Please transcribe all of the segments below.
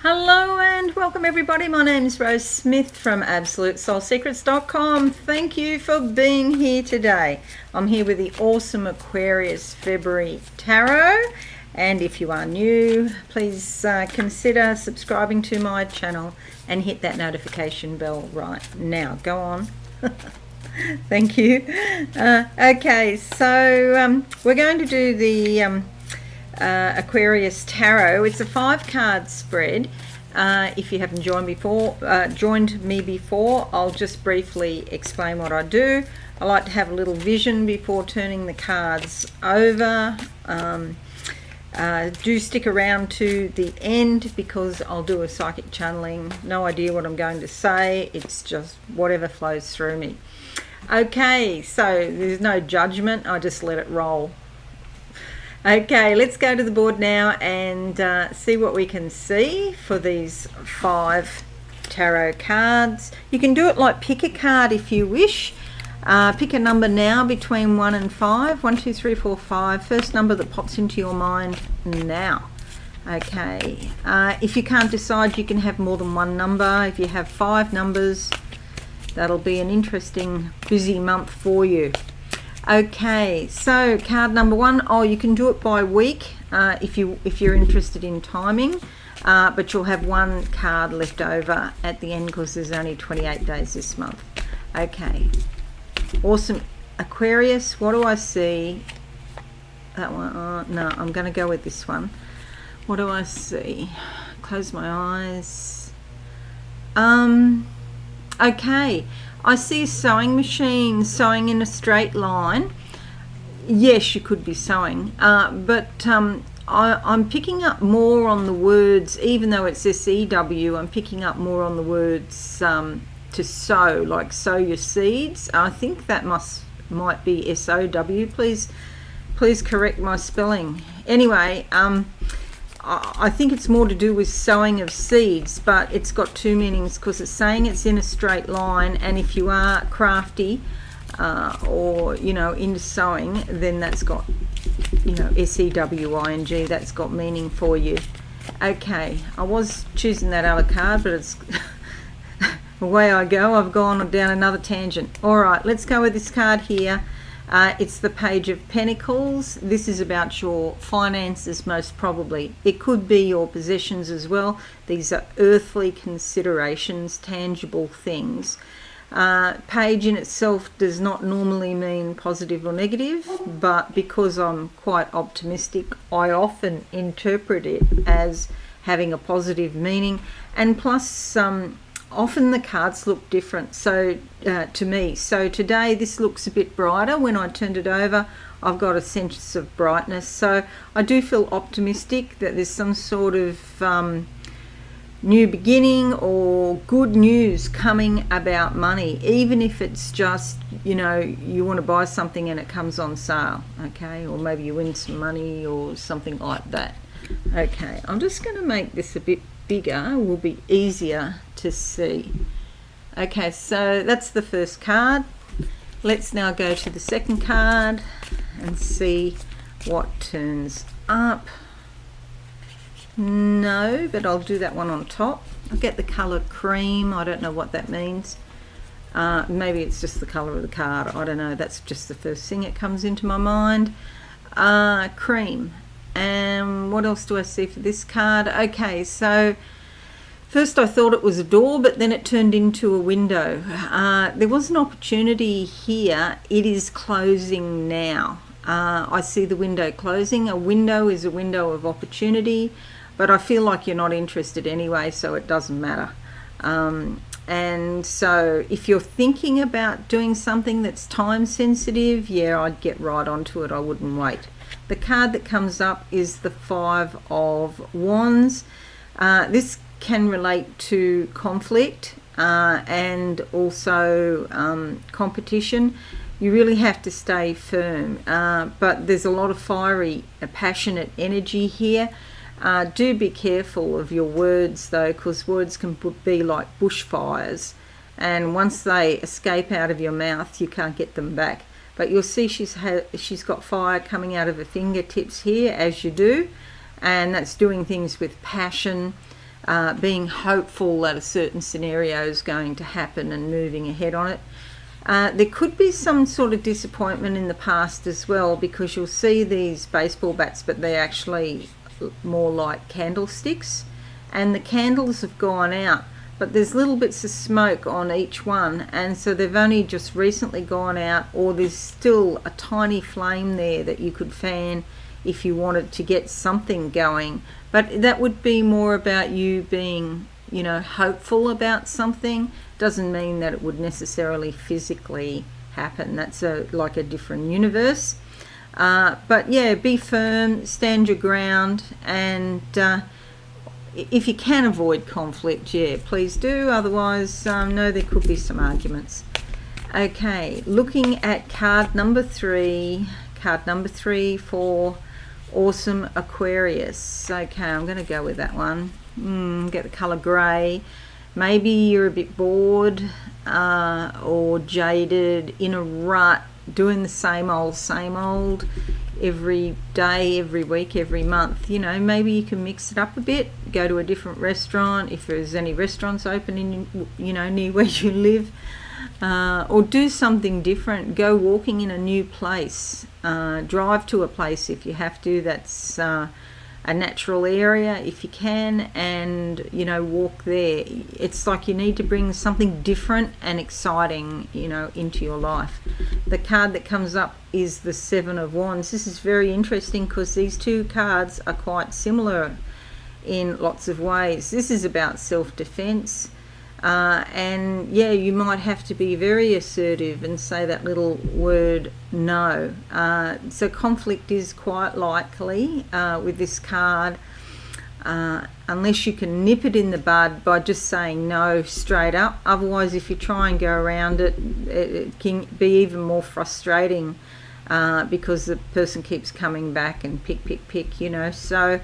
Hello and welcome everybody. My name is Rose Smith from AbsoluteSoulSecrets.com. Thank you for being here today. I'm here with the awesome Aquarius February Tarot, and if you are new, please consider subscribing to my channel and hit that notification bell right now. Go on. Thank you. Okay, so we're going to do the Aquarius Tarot. It's a 5-card spread. If you haven't joined me before, I'll just briefly explain what I do. I like to have a little vision before turning the cards over. Do stick around to the end because I'll do a psychic channeling. No idea what I'm going to say. It's just whatever flows through me. Okay, so there's no judgment. I just let it roll. Okay, let's go to the board now and see what we can see for these 5 tarot cards. You can do it like pick a card if you wish. Pick a number now between 1 and 5. 1, 2, 3, 4, 5. First number that pops into your mind now. Okay, if you can't decide, you can have more than one number. If you have 5 numbers, that'll be an interesting, busy month for you. Okay, so card number 1. Oh, you can do it by week if you're interested in timing, but you'll have 1 card left over at the end because there's only 28 days this month. Okay, awesome. Aquarius, what do I see? That one? No, I'm going to go with this one. What do I see? Close my eyes. Okay. I see a sewing machine sewing in a straight line. Yes, you could be sewing, but I'm picking up more on the words, even though it's SEW, I'm picking up more on the words to sow, like sow your seeds. I think that might be SOW. Please correct my spelling. Anyway, I think it's more to do with sowing of seeds, but it's got 2 meanings because it's saying it's in a straight line, and if you are crafty or into sewing, then that's got SEWING, that's got meaning for you. Okay, I was choosing that other card, but it's away I go. I've gone down another tangent. All right, let's go with this card here. It's the Page of Pentacles. This is about your finances, most probably. It could be your possessions as well. These are earthly considerations, tangible things. Page in itself does not normally mean positive or negative, but because I'm quite optimistic, I often interpret it as having a positive meaning. And plus, often the cards look different to me. So today this looks a bit brighter. When I turned it over, I've got a sense of brightness. So I do feel optimistic that there's some sort of new beginning or good news coming about money, even if it's just, you want to buy something and it comes on sale, okay? Or maybe you win some money or something like that. Okay, I'm just going to make this a bit bigger. It will be easier to see. Okay, so that's the first card. Let's now go to the second card and see what turns up. No, but I'll do that one on top. I'll get the colour cream. I don't know what that means. Maybe it's just the colour of the card. I don't know. That's just the first thing that comes into my mind. Cream. And what else do I see for this card? Okay, so first I thought it was a door, but then it turned into a window. There was an opportunity here. It is closing now. I see the window closing. A window is a window of opportunity, but I feel like you're not interested anyway, so it doesn't matter. And so if you're thinking about doing something that's time sensitive, yeah, I'd get right onto it. I wouldn't wait. The card that comes up is the 5 of Wands. This can relate to conflict and also competition. You really have to stay firm, but there's a lot of fiery, passionate energy here. Do be careful of your words though, because words can be like bushfires, and once they escape out of your mouth, you can't get them back. But you'll see she's got fire coming out of her fingertips here, as you do, and that's doing things with passion being hopeful that a certain scenario is going to happen and moving ahead on it. There could be some sort of disappointment in the past as well, because you'll see these baseball bats, but they're actually more like candlesticks, and the candles have gone out, but there's little bits of smoke on each one, and so they've only just recently gone out, or there's still a tiny flame there that you could fan if you wanted to get something going. But that would be more about you being, you know, hopeful about something. Doesn't mean that it would necessarily physically happen. That's like a different universe. But yeah, be firm, stand your ground, and if you can avoid conflict, yeah, please do. Otherwise, no, there could be some arguments. Okay, looking at card number 3 for awesome Aquarius. Okay, I'm going to go with that one. Get the colour grey. Maybe you're a bit bored or jaded, in a rut, doing the same old every day, every week, every month. You know, maybe you can mix it up a bit, go to a different restaurant if there's any restaurants open in, you know, near where you live, or do something different. Go walking in a new place, drive to a place if you have to, that's a natural area if you can, and, you know, walk there. It's like you need to bring something different and exciting, you know, into your life. The card that comes up is the 7 of Wands. This is very interesting because these two cards are quite similar in lots of ways. This is about self-defense, and yeah, you might have to be very assertive and say that little word no. So conflict is quite likely with this card, unless you can nip it in the bud by just saying no straight up. Otherwise, if you try and go around it, it can be even more frustrating, because the person keeps coming back and pick, you know. So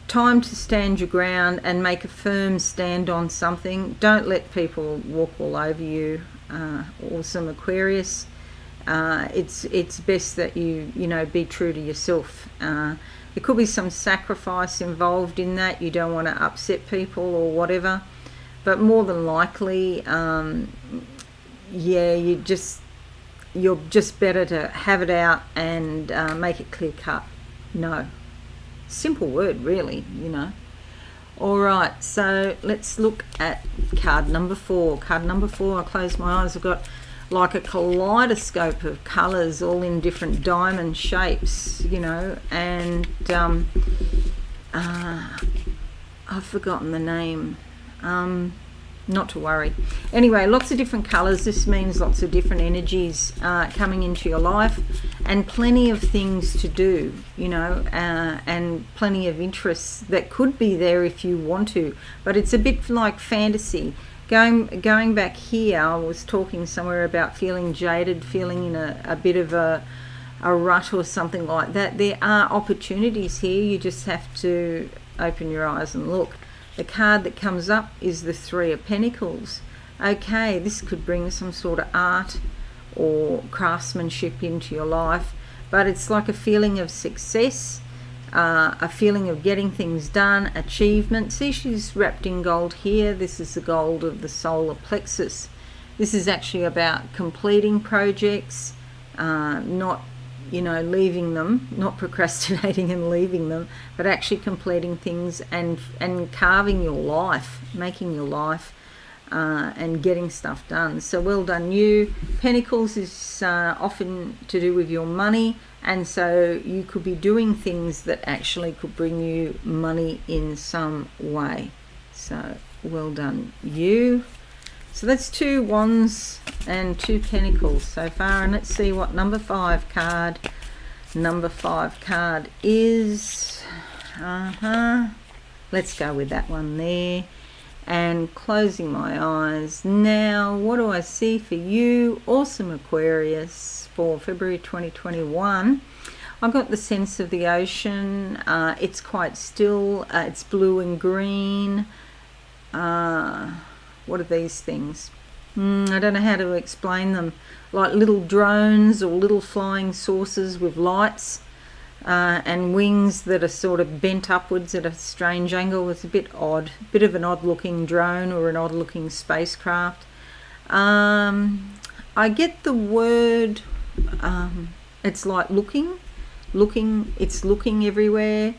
time to stand your ground and make a firm stand on something. Don't let people walk all over you. Awesome Aquarius. It's best that you know, be true to yourself. There could be some sacrifice involved in that. You don't want to upset people or whatever, but more than likely, yeah, you're just better to have it out and make it clear cut. No. Simple word, really, you know. All right, so let's look at card number 4. Card number 4, I close my eyes, I've got like a kaleidoscope of colours all in different diamond shapes, you know, and I've forgotten the name. Not to worry. Anyway, lots of different colours. This means lots of different energies coming into your life, and plenty of things to do, you know, and plenty of interests that could be there if you want to, but it's a bit like fantasy. Going back here, I was talking somewhere about feeling jaded, feeling in a bit of a rut or something like that. There are opportunities here. You just have to open your eyes and look. The card that comes up is the 3 of Pentacles. Okay, this could bring some sort of art or craftsmanship into your life, but it's like a feeling of success, a feeling of getting things done, achievement. See, she's wrapped in gold here. This is the gold of the solar plexus. This is actually about completing projects, not, you know, leaving them, not procrastinating and leaving them, but actually completing things and carving your life, making your life, and getting stuff done. So well done you. Pentacles is often to do with your money, and so you could be doing things that actually could bring you money in some way. So well done you. So that's 2 Wands and 2 Pentacles so far, and let's see what number 5 card is. Let's go with that one there, and closing my eyes now. What do I see for you, awesome Aquarius, for February 2021? I've got the sense of the ocean. It's quite still. It's blue and green. What are these things? I don't know how to explain them. Like little drones or little flying saucers with lights. and wings that are sort of bent upwards at a strange angle. It's a bit odd, bit of an odd looking drone or an odd looking spacecraft. I get the word, it's like looking, it's looking everywhere.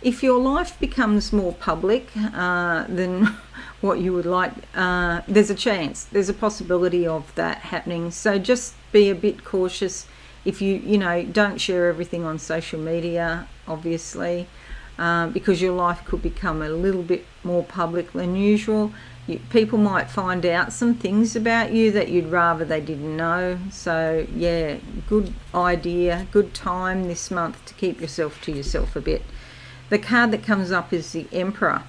If your life becomes more public than what you would like, there's a possibility of that happening. So just be a bit cautious. If you don't share everything on social media, obviously, because your life could become a little bit more public than usual. People might find out some things about you that you'd rather they didn't know. So yeah, good idea, good time this month to keep yourself to yourself a bit. The card that comes up is the Emperor.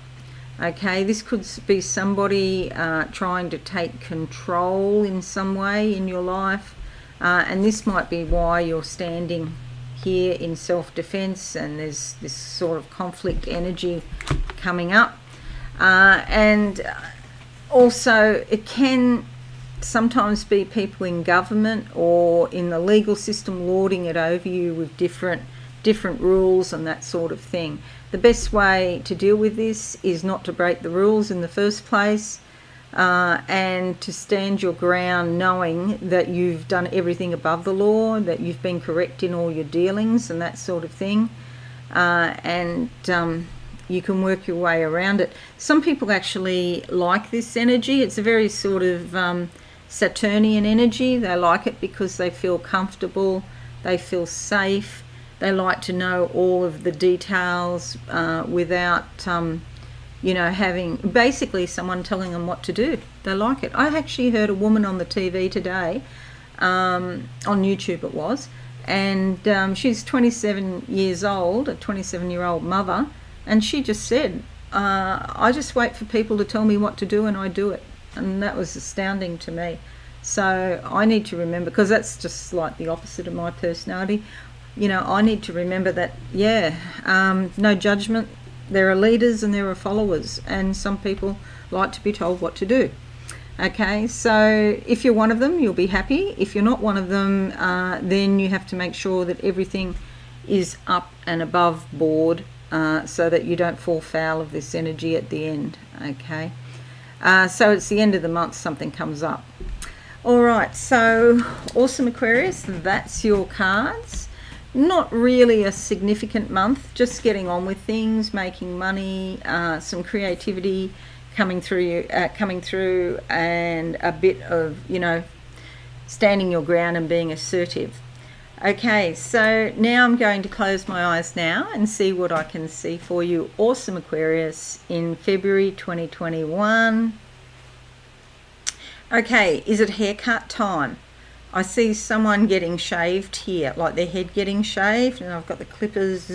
Okay, this could be somebody trying to take control in some way in your life. And this might be why you're standing here in self-defense, and there's this sort of conflict energy coming up. And also it can sometimes be people in government or in the legal system lording it over you with different rules and that sort of thing. The best way to deal with this is not to break the rules in the first place, and to stand your ground knowing that you've done everything above the law, that you've been correct in all your dealings and that sort of thing, and you can work your way around it. Some people actually like this energy. It's a very sort of Saturnian energy. They like it because they feel comfortable, they feel safe, they like to know all of the details without having basically someone telling them what to do. They like it. I actually heard a woman on the TV today, on YouTube it was, and she's 27 years old, a 27-year-old mother, and she just said, I just wait for people to tell me what to do and I do it. And that was astounding to me. So I need to remember, because that's just like the opposite of my personality, I need to remember that, no judgment. There are leaders and there are followers, and some people like to be told what to do. Okay, so if you're one of them, you'll be happy. If you're not one of them, then you have to make sure that everything is up and above board, so that you don't fall foul of this energy at the end. Okay, so it's the end of the month, something comes up. All right, so awesome Aquarius, that's your cards. Not really a significant month, just getting on with things, making money, some creativity coming through, and a bit of, standing your ground and being assertive. Okay, so now I'm going to close my eyes now and see what I can see for you, awesome Aquarius, in February 2021. Okay, is it haircut time? I see someone getting shaved here, like their head getting shaved, and I've got the clippers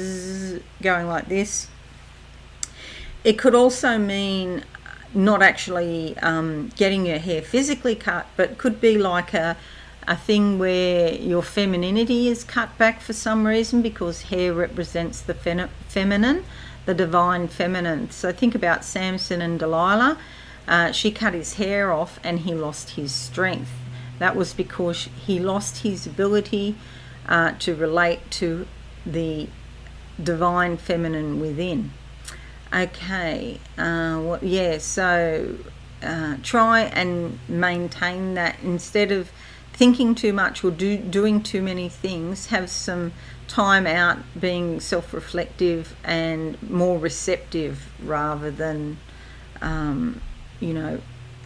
going like this. It could also mean not actually getting your hair physically cut, but could be like a thing where your femininity is cut back for some reason, because hair represents the feminine, the divine feminine. So think about Samson and Delilah. She cut his hair off and he lost his strength. That was because he lost his ability to relate to the divine feminine within. Okay, so try and maintain that. Instead of thinking too much or doing too many things, have some time out being self-reflective and more receptive, rather than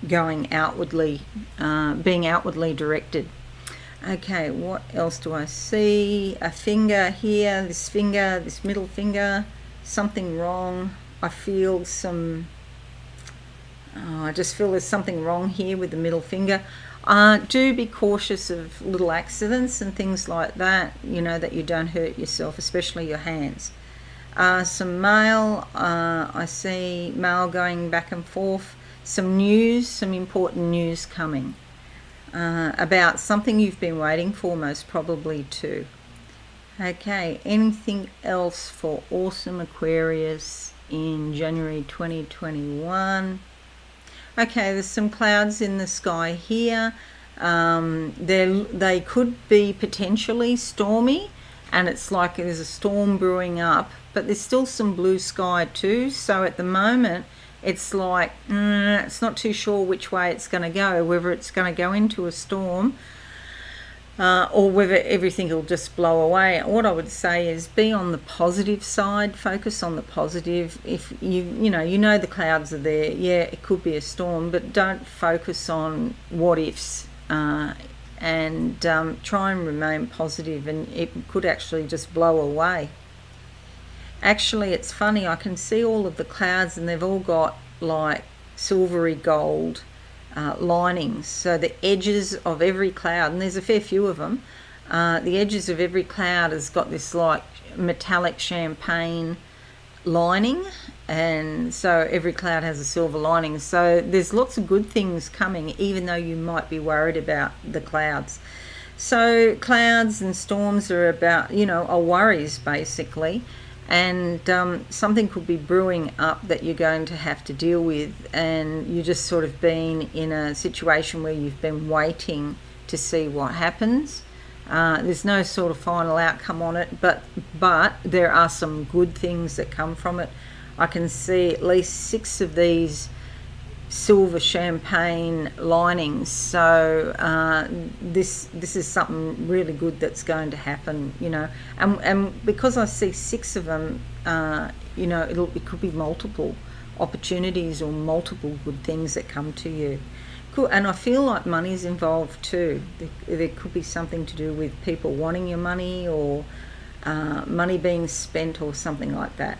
going outwardly, being outwardly directed. Okay, what else do I see? A finger here, this middle finger, something wrong. I just feel there's something wrong here with the middle finger. Do be cautious of little accidents and things like that, that you don't hurt yourself, especially your hands. Some mail, I see mail going back and forth. Some news, some important news coming about something you've been waiting for, most probably too. Okay, anything else for awesome Aquarius in January 2021? Okay, there's some clouds in the sky here. They could be potentially stormy, and it's like there's a storm brewing up, but there's still some blue sky too. So at the moment it's like it's not too sure which way it's going to go, whether it's going to go into a storm or whether everything will just blow away. What I would say is be on the positive side, focus on the positive. If you know the clouds are there, yeah, it could be a storm, but don't focus on what ifs, and try and remain positive, and it could actually just blow away. Actually, it's funny, I can see all of the clouds and they've all got like silvery gold linings. So the edges of every cloud, and there's a fair few of them, the edges of every cloud has got this like metallic champagne lining, and so every cloud has a silver lining. So there's lots of good things coming, even though you might be worried about the clouds. So clouds and storms are about, are worries basically, and something could be brewing up that you're going to have to deal with, and you just sort of been in a situation where you've been waiting to see what happens. There's no sort of final outcome on it, but there are some good things that come from it. I can see at least 6 of these silver champagne linings, so this is something really good that's going to happen, and because I see 6 of them, it could be multiple opportunities or multiple good things that come to you. Cool. And I feel like money's involved too. There could be something to do with people wanting your money, or money being spent, or something like that.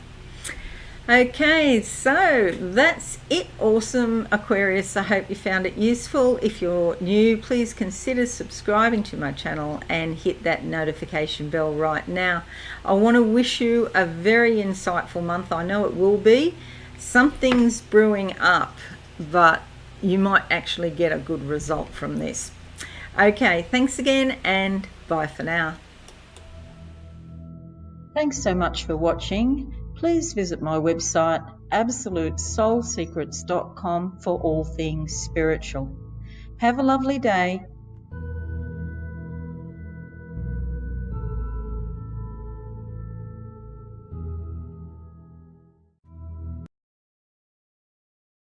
Okay, so that's it. Awesome, Aquarius. I hope you found it useful. If you're new, please consider subscribing to my channel and hit that notification bell right now. I want to wish you a very insightful month. I know it will be. Something's brewing up, but you might actually get a good result from this. Okay, thanks again, and bye for now. Thanks so much for watching. Please visit my website absolutesoulsecrets.com for all things spiritual. Have a lovely day.